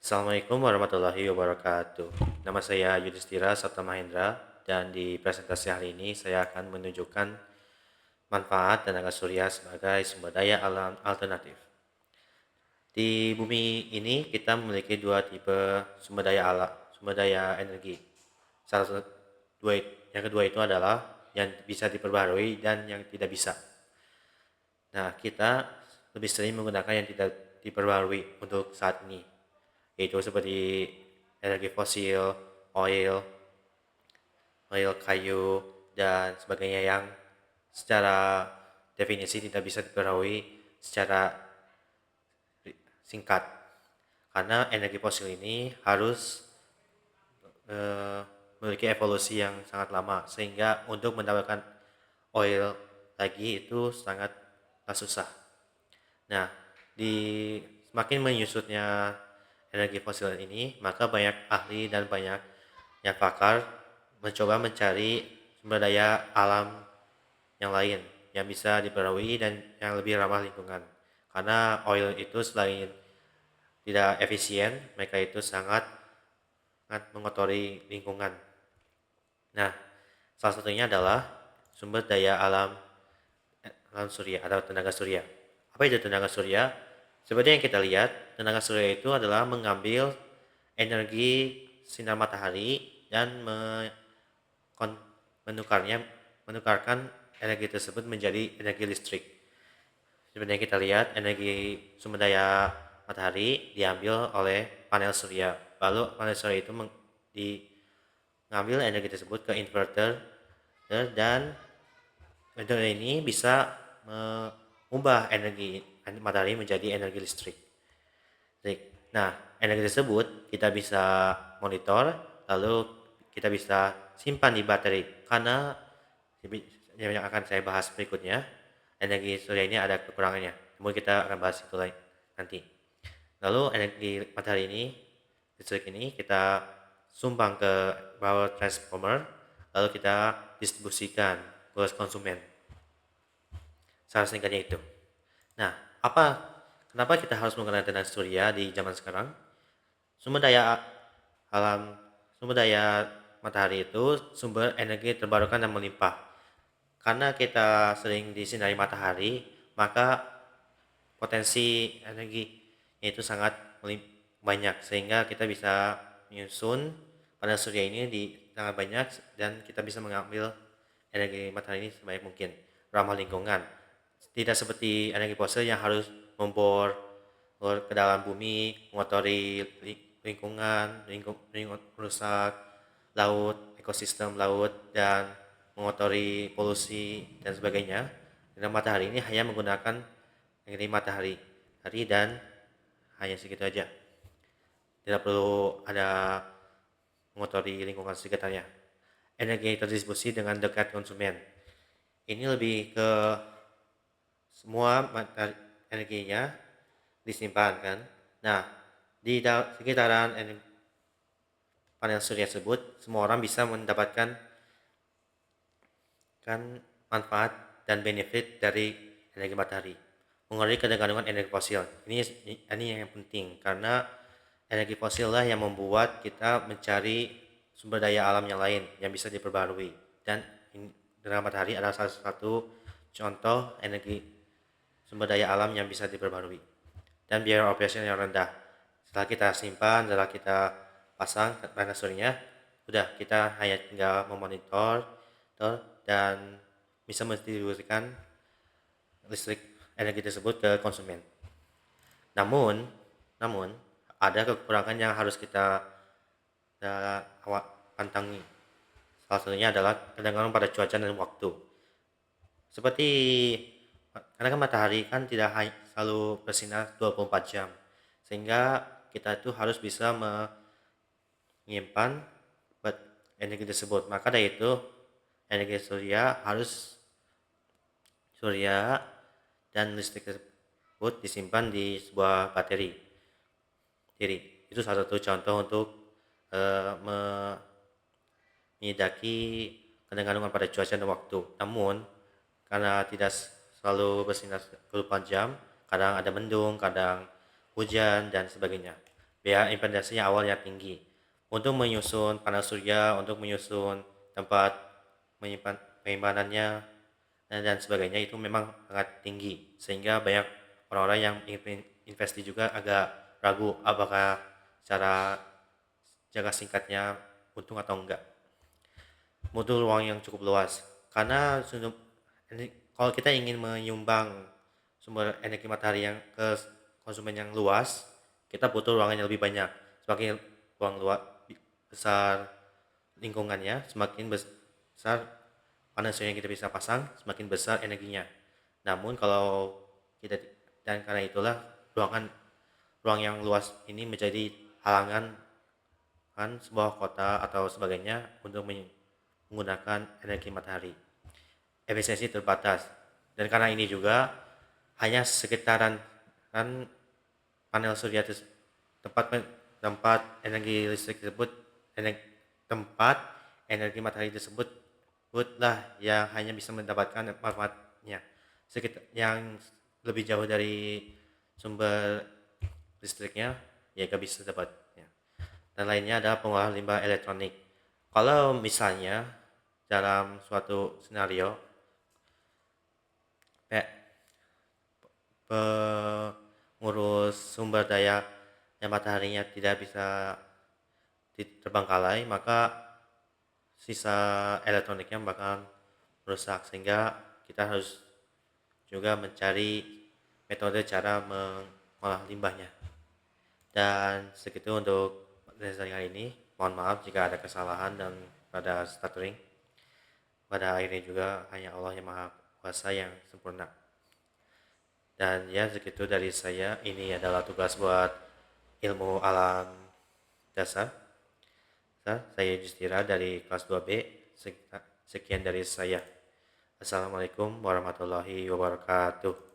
Assalamualaikum warahmatullahi wabarakatuh. Nama saya Yudhistira Sabta Mahendra dan di presentasi hari ini saya akan menunjukkan manfaat tenaga surya sebagai sumber daya alam alternatif. Di bumi ini kita memiliki dua tipe sumber daya alam, sumber daya energi. Salah satu dua yang kedua itu adalah yang bisa diperbarui dan yang tidak bisa. Nah, kita lebih sering menggunakan yang tidak diperbarui untuk saat ini, yaitu seperti energi fosil, oil, kayu, dan sebagainya yang secara definisi tidak bisa diperbarui secara singkat. Karena energi fosil ini harus memiliki evolusi yang sangat lama, sehingga untuk mendapatkan oil lagi itu sangat susah. Nah, di semakin menyusutnya energi fosil ini, maka banyak ahli dan banyak yang pakar mencoba mencari sumber daya alam yang lain yang bisa diperbarui dan yang lebih ramah lingkungan. Karena oil itu selain tidak efisien, mereka itu sangat mengotori lingkungan. Nah, salah satunya adalah sumber daya alam surya atau tenaga surya. Apa itu tenaga surya? Seperti yang kita lihat, tenaga surya itu adalah mengambil energi sinar matahari dan menukarkan energi tersebut menjadi energi listrik. Seperti yang kita lihat, energi sumber daya matahari diambil oleh panel surya. Lalu panel surya itu mengambil energi tersebut ke inverter dan inverter ini bisa mengubah energi matahari menjadi energi listrik. Nah, energi tersebut kita bisa monitor, lalu kita bisa simpan di baterai. Karena yang akan saya bahas berikutnya, energi surya ini ada kekurangannya. Kemudian kita akan bahas itu nanti. Lalu energi matahari ini, listrik ini kita sumbang ke power transformer, lalu kita distribusikan ke konsumen. Secara singkatnya itu. Nah, kenapa kita harus menggunakan tenaga surya di zaman sekarang? Sumber daya alam, sumber daya matahari itu sumber energi terbarukan dan melimpah. Karena kita sering disinari matahari, maka potensi energi itu sangat banyak sehingga kita bisa menyusun panel surya ini di sangat banyak dan kita bisa mengambil energi matahari ini sebanyak mungkin ramah lingkungan. Tidak seperti energi fosil yang harus membor ke dalam bumi, mengotori lingkungan, merusak laut, ekosistem laut, dan mengotori polusi dan sebagainya. Dengan matahari ini hanya menggunakan energi matahari dan hanya segitu aja. Tidak perlu ada mengotori lingkungan sekitarnya. Energi terdistribusi dengan dekat konsumen. Ini lebih ke semua energinya disimpan kan. Nah, di sekitaran panel surya tersebut, semua orang bisa mendapatkan manfaat dan benefit dari energi matahari. Mengurangi ketergantungan energi fosil. Ini yang penting karena energi fosil lah yang membuat kita mencari sumber daya alam yang lain yang bisa diperbarui. Dan tenaga matahari adalah salah satu contoh energi sumber daya alam yang bisa diperbarui. Dan biaya operasional yang rendah. Setelah kita simpan, setelah kita pasang panel suryanya, udah kita hanya tinggal memonitor dan bisa mendistribusikan listrik energi tersebut ke konsumen. Namun, ada kekurangan yang harus kita pantangi. Salah satunya adalah ketergantungan pada cuaca dan waktu. Seperti karena kan matahari kan tidak selalu bersinar 24 jam. Sehingga kita itu harus bisa menyimpan energi tersebut. Maka dari itu energi surya dan listrik tersebut disimpan di sebuah baterai. Jadi itu salah satu contoh untuk menyidaki ketergantungan pada cuaca dan waktu. Namun karena tidak selalu bersinar 24 jam, kadang ada mendung, kadang hujan dan sebagainya. biaya investasinya awalnya tinggi. Untuk menyusun panel surya, untuk menyusun tempat penyimpanannya dan sebagainya itu memang sangat tinggi, sehingga banyak orang-orang yang ingin investasi juga agak ragu apakah cara jangka singkatnya untung atau enggak. Butuh ruang yang cukup luas karena kalau kita ingin menyumbang sumber energi matahari yang ke konsumen yang luas, kita butuh ruangan yang lebih banyak. Semakin ruang luas besar lingkungannya, semakin besar panel surya yang kita bisa pasang, semakin besar energinya. Namun kalau kita dan karena itulah ruang yang luas ini menjadi halangan kan sebuah kota atau sebagainya untuk menggunakan energi matahari. Efisiensi terbatas. Dan karena ini juga hanya sekitaran kan panel surya tempat tempat energi listrik tersebut tempat energi matahari tersebut yang hanya bisa mendapatkan manfaatnya. Sekitar yang lebih jauh dari sumber listriknya ya gak bisa dapat ya. Dan lainnya adalah pengolahan limbah elektronik. Kalau misalnya dalam suatu scenario pengurus sumber daya yang mataharinya tidak bisa diterbangkalai, maka sisa elektroniknya bakal rusak, sehingga kita harus juga mencari metode cara mengolah limbahnya. Dan segitu untuk presentasi kali ini. Mohon maaf jika ada kesalahan dan pada stuttering. Pada akhirnya juga hanya Allah yang Maha Kuasa yang sempurna. Dan ya segitu dari saya. Ini adalah tugas buat ilmu alam dasar. Saya Justira dari kelas 2B. Sekian dari saya. Assalamualaikum warahmatullahi wabarakatuh.